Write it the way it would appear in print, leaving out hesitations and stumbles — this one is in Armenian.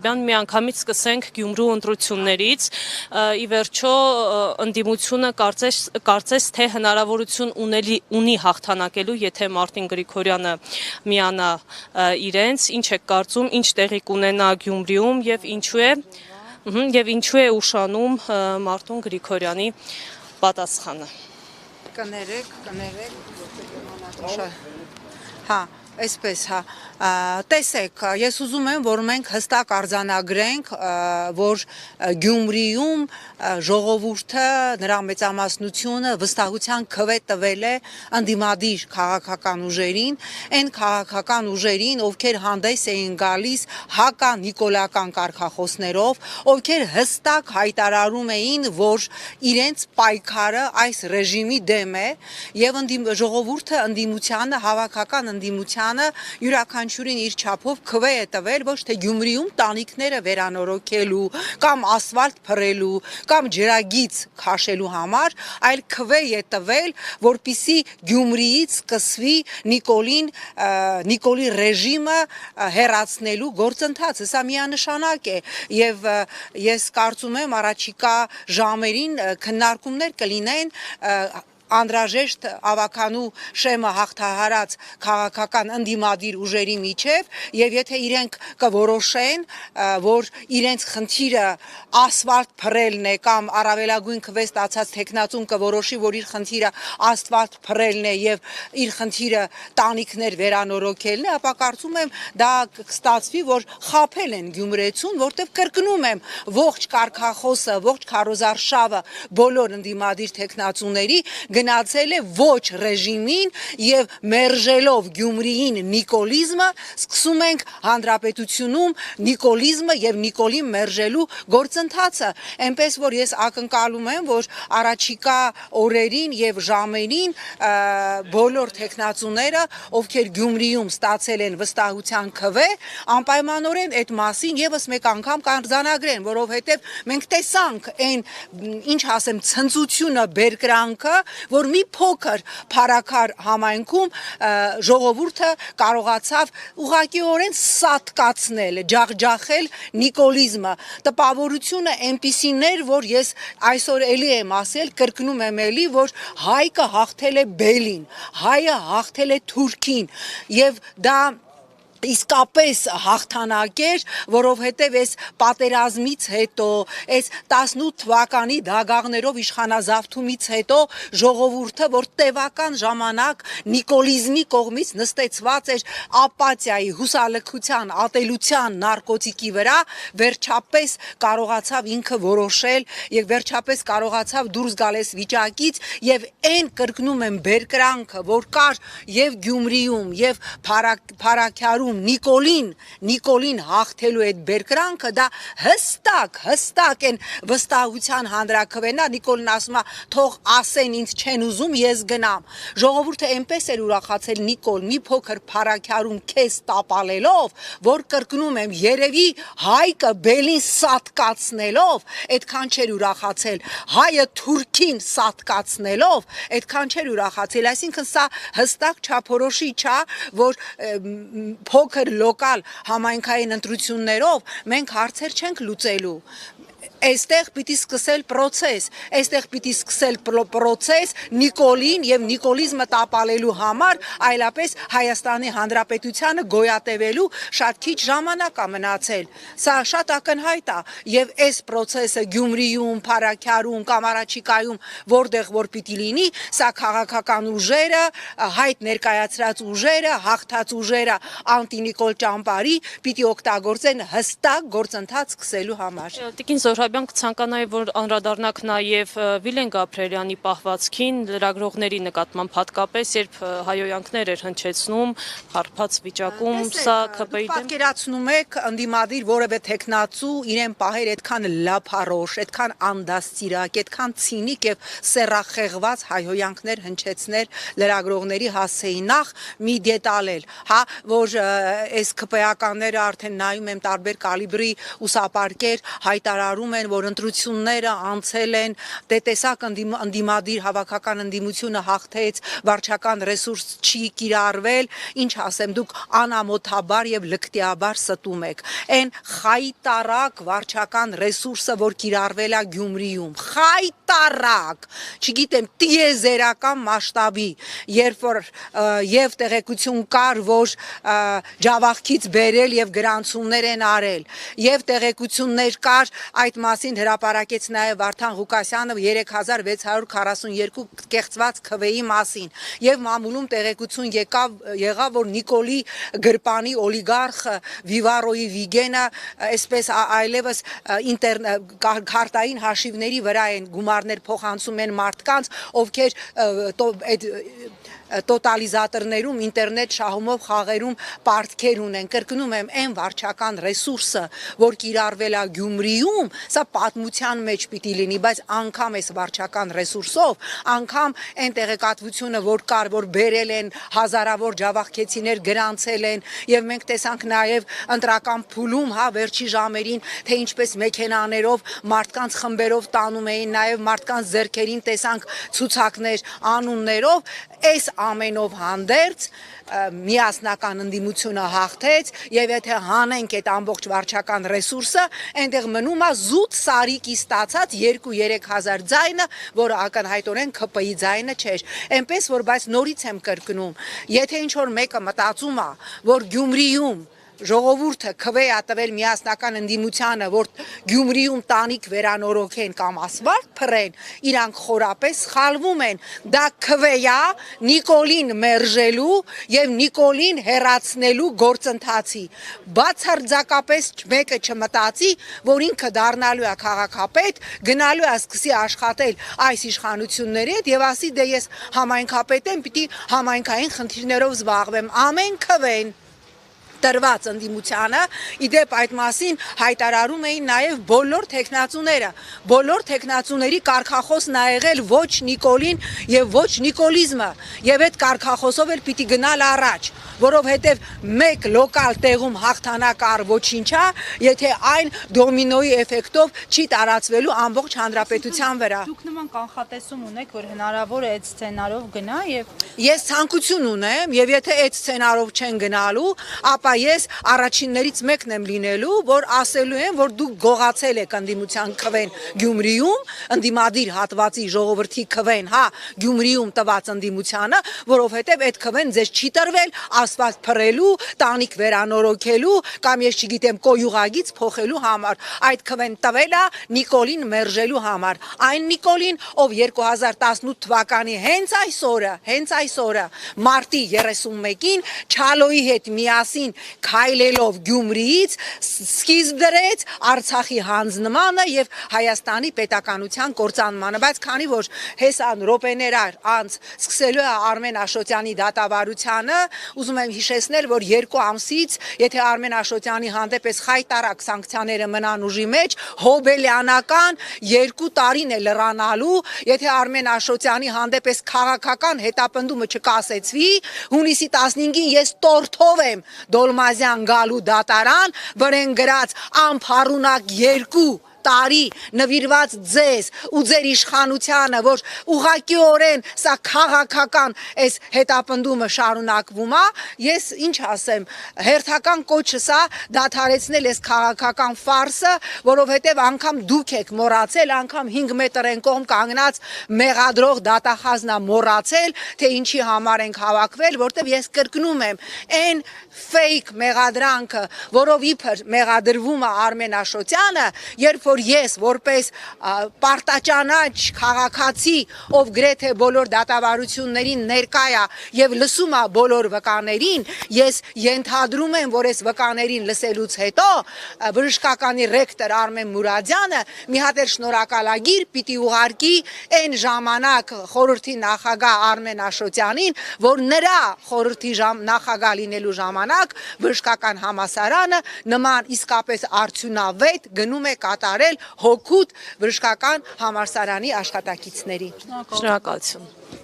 Միանգամից սկսենք Գյումրու ընտրություններից, ի վերջո ընդդիմությունը կարծես թե հնարավորություն ունի հաղթանակելու, եթե Մարտին Գրիգորյանը միանա իրենց, ինչ եք կարծում, ինչ տեղի կունենա Գյումրիում եւ ինչու է ուշանում Մարտուն Գրիգորյանի պատասխանը։ Կներեք, հա, այսպես, հա, տեսեք, ես ուզում եմ, որ մենք հստակ արձանագրենք, որ Գյումրիում ժողովուրդը, նրա մեծամասնությունը վստահության քվե տվել է ընդդիմադիր քաղաքական ուժերին, այն քաղաքական ուժերին, ովքեր հանդես էին գալիս հականիկոլական կարգախոսներով, ովքեր հստակ հայտարարում էին, որ իրենց պայքարը այս ռեժիմի դեմ է, եւ ժողովուրդը ընդդիմությանը, հավաքական ընդդիմությանը յուրաքանչյուրին իր չափով քվե է տվել ոչ թե Գյումրիում տանիքները վերանորոգելու կամ ասֆալտ փռելու կամ ջրագիծ քաշելու համար, այլ քվե է տվել, որպիսի Գյումրիից սկսվի Նիկոլի ռեժիմը հեռացնելու գործընթացը։ Սա միանշանակ է եւ ես կարծում եմ առաջիկա ժամերին քննարկումներ կլինեն անհրաժեշտ ավականու շեմը հաղթահարած քաղաքական ընդդիմադիր ուժերի միջև եւ եթե իրենք կորոշեն, որ իրենց խնդիրը ասֆալտ փռելն է կամ առավելագույն քվե ստացած տեխնացուն կորոշի, որ իր խնդիրը ասֆալտ փռելն է եւ իր խնդիրը տանիքներ վերանորոգելն է, ապա կարծում եմ դա կստացվի, որ խաբել են գյումրեցուն, որտեվ կրկնում եմ, ողջ կարգախոսը, ողջ քարոզարշավը բոլոր ընդդիմադիր տեխնացուների գնացել է ոչ ռեժիմին եւ մերժելով Գյումրիին նիկոլիզմը սկսում ենք հանրապետությունում նիկոլիզմը եւ Նիկոլին մերժելու գործընթացը, այնպես որ ես ակնկալում եմ, որ առաջիկա օրերին եւ ժամերին բոլոր տեխնացուները, ովքեր Գյումրիում ստացել են վստահության քվե, անպայմանորեն այդ մասին եւս մեկ անգամ կարձանագրեն, որովհետեւ մենք տեսանք այն ինչ ասեմ ցնծությունը բերկրանքը, որ մի փոքր փարակար համայնքում ժողովուրդը կարողացավ ուղղակիորեն սատկացնել, ջախջախել նիկոլիզմը։ Տպավորությունը այնպիսին էր, որ ես այսօր էլի եմ ասել, կրկնում եմ էլի, որ հայկը հաղթել է բելին, հայը հաղթել է թուրքին եւ դա իսկապես հաղթանակ էր, որովհետև այս պատերազմից հետո, այս 18 թվականի դագաղներով իշխանազավթումից հետո ժողովուրդը, որ տևական ժամանակ նիկոլիզմի կողմից նստեցված էր ապաթիայի, հուսալքության, ատելության, նարկոտիկի վրա, վերջապես կարողացավ ինքը որոշել եւ վերջապես կարողացավ դուրս գալ այս վիճակից եւ այն կրկնում եմ բերկրանքը, որ կար եւ Գյումրիում եւ Փարաքյարում Նիկոլին հաղթելու այդ բերկրանքը դա հստակ են վստահության հանրաքվենա Նիկոլն ասում է թող ասեն ինձ չեն ուզում ես գնամ ժողովուրդը այնպես էր ուրախացել Նիկոլ մի փոքր Փարաքյարում քեզ տապալելով որ կրկնում եմ երևի հայկը բելին սատկացնելով այդքան չէր ուրախացել հայը թուրքին սատկացնելով այդքան չէր ուրախացել այսինքն սա հստակ չափորոշիչ է որ փոքր լոկալ համայնքային ընտրություններով մենք հարցեր չենք լուծելու Այստեղ պիտի սկսել պրոցես Նիկոլին եւ նիկոլիզմը տապալելու համար, այլապես Հայաստանի Հանրապետությանը գոյատևելու շատ քիչ ժամանակ է մնացել։ Սա շատ ակնհայտ է եւ այս պրոցեսը Գյումրիում, Փարաքյարում կամ առաջիկայում որտեղ որ պիտի լինի, սա քաղաքական ուժերը, հայտ ներկայացրած ուժերը, հաղթած ուժերը անտի-Նիկոլ ճամբարի պիտի օգտագործեն հստակ գործընթաց սկսելու համար։ Տիկին Զոհրաբյան կցանկանայի, որ անդրադառնաք նաև Վիլեն Գաբրիելյանի պահվածքին, լրագրողների նկատմամբ հատկապես, երբ հայոյանքներ էր հնչեցնում, հարբած վիճակում, սա ԿՊ-ի դեմ։ Պատկերացնում եք ընդդիմադիր որևէ տեխնացու իրեն պահեր այդքան լափարոշ, այդքան անդաստիրակ, այդքան ցինիկ եւ սեռախեղված հայոյանքներ հնչեցներ լրագրողների հասցեին նախ մի դետալել, հա, որ այս ԿՊ-ականները արդեն նայում եմ տարբեր կալիբրի ուսապարկեր հայտարարում են, որ ընտրությունները անցել են, տեսակ ընդդիմադիր հավաքական ընդդիմությունը հաղթեց, վարչական ռեսուրս չի կիրառվել, ինչ ասեմ, դուք անամոթաբար եւ լկտիաբար ստում եք։ Այն խայտարակ վարչական ռեսուրսը, որ կիրառվել է Գյումրիում, խայտարակ, չգիտեմ, տիեզերական մասշտաբի, երբ որ եւ տեղեկություն կար, որ ջավախքից բերել եւ գրանցումներ են արել, եւ տեղեկություններ կար, այդ մասին հրապարակեց նաեւ Վարդան Ղուկասյանը 3642 կեղծված քվեի մասին, եւ մամուլում տեղեկություն եղավ, որ Նիկոլի Գրպանի օլիգարխը Վիվարոյի Վիգենը այսպես այլևս քարտային հաշիվների վրա են գումարներ փոխանցում են մարդկանց, ովքեր այդ տոտալիզատորներում, ինտերնետ շահումով խաղերում պարտքեր ունեն, կրկնում եմ, այն վարչական ռեսուրսը, որ կիրառվել է Գյումրիում, սա պատմության մեջ պիտի լինի, բայց անգամ այս վարչական ռեսուրսով, անգամ այն տեղեկատվությունը, որ կար, որ բերել են հազարավոր ջավախքեցիներ գրանցել են, եւ մենք տեսանք նաեւ ընտրական փուլում, վերջի ժամերին, թե ինչպես մեքենաներով մարդկանց խմբերով տանում էին, նաեւ մարդկանց ձեռքերին տեսանք ցուցակներ անուններով, այս ամենով հանդերձ միասնական ընդդիմությունը հաղթեց եւ եթե հանենք այդ ամբողջ վարչական ռեսուրսը, այնտեղ մնում է զուտ սարիկի ստացած 2-3 հազար ձայնը, որը ակնհայտորեն ԿՊ-ի ձայնը չէր։ Այնպես որ բայց նորից եմ կրկնում, եթե ինչ որ մեկը մտածում է, որ Գյումրիում ժողովուրդը քվե է տվել միասնական ընդդիմությանը, որ Գյումրիում տանիք վերանորոգեն կամ ասֆալտ փռեն, իրանք խորապես սխալվում են։ Դա քվե է Նիկոլին մերժելու եւ Նիկոլին հեռացնելու գործընթացի։ Բացարձակապես մեկը չմտածի, որ ինքը դառնալու է քաղաքապետ, գնալու է սկսի աշխատել այս իշխանությունների հետ եւ ասի դե ես համայնքապետ եմ, պիտի համայնքային խնդիրներով զբաղվեմ։ Ամեն քվեն տրված ընդդիմությանը, իդեպ այդ մասին հայտարարում էին նաև բոլոր տեխնացուները, բոլոր տեխնացուների կարգախոսն ա եղել ոչ Նիկոլին եւ ոչ նիկոլիզմը, եւ այդ կարգախոսով էլ պիտի գնալ առաջ, որովհետեւ մեկ լոկալ տեղում հաղթանակ առ ոչինչա, եթե այն դոմինոյի էֆեկտով չի տարածվելու ամբողջ հանրապետության վրա։ Դուք նման կանխատեսում ունեք, որ հնարավոր է այդ սցենարով գնա եւ Ես ցանկություն ունեմ եւ եթե այդ սցենարով չեն գնալու, ապա ես առաջիններից մեկն եմ լինելու, որ ասելու եմ, որ դուք գողացել եք ընդդիմության քվեն Գյումրիում, ընդդիմադիր հատվածի ժողովրդի քվեն, Գյումրիում տված ընդդիմությանը, որովհետեւ այդ քվեն ձեզ չի տրվել ասֆալտ փռելու, տանիք վերանորոգելու կամ ես չգիտեմ կոյուղագից փոխելու համար։ Այդ քվեն տվել է Նիկոլին մերժելու համար։ Այն Նիկոլին, ով 2018 թվականի հենց այսօրը մարտի 31-ին Չալոյի հետ միասին քայլելով Գյումրիից սկիզբ դրեց Արցախի հանձնմանը եւ Հայաստանի պետականության կործանմանը, բայց քանի որ հեսան րոպեներ անց սկսելու է Արմեն Աշոտյանի դատավարությանը, ուզում եմ հիշեցնել, որ 2 ամսից, եթե Արմեն Աշոտյանի հանդեպ էս խայտարակ սանկցիաները մնան ուժի մեջ, հոբելյանական 2 տարին է լրանալու, եթե Արմեն Աշոտյանի հանդեպ էս քաղաքական հետապնդումը չկասեցվի, հունիսի 15-ին ես տորթով եմ Դոլմազյան գալու դատարան, վրեն գրած անփառունակ 2 տարի նվիրված ձեզ ու ձեր իշխանությանը, որ ուղղակիորեն սա քաղաքական այս հետապնդումը շարունակվում է, ես ինչ ասեմ, հերթական կոչս է դադարեցնել այս քաղաքական ֆարսը, որովհետև անգամ դուք եք մոռացել, անգամ 5 մետր են կողմ կանգնած մեղադրող դատախազն է մոռացել, թե ինչի համար ենք հավաքվել, որտև ես կրկնում եմ, այն ֆեյք մեղադրանքը, որով իբր մեղադրվում է Արմեն Աշոտյանը, երբ որ ես որպես պարտաճանաչ քաղաքացի, ով գրեթե բոլոր դատավարություններին ներկա է եւ լսում է բոլոր վկաներին, ես ենթադրում եմ, որ այս վկաներին լսելուց հետո բժշկականի ռեկտոր Արմեն Մուրադյանը մի հատ էլ շնորհակալագիր պիտի ուղարկի այն ժամանակ խորհրդի նախագահ Արմեն Աշոտյանին, որ նրա խորհրդի նախագահ լինելու ժամանակ բժշկական համալսարանը նման իսկապես արդյունավետ գնում է կատարել հօգուտ բժշկական համալսարանի աշխատակիցների։ Շնորհակալություն։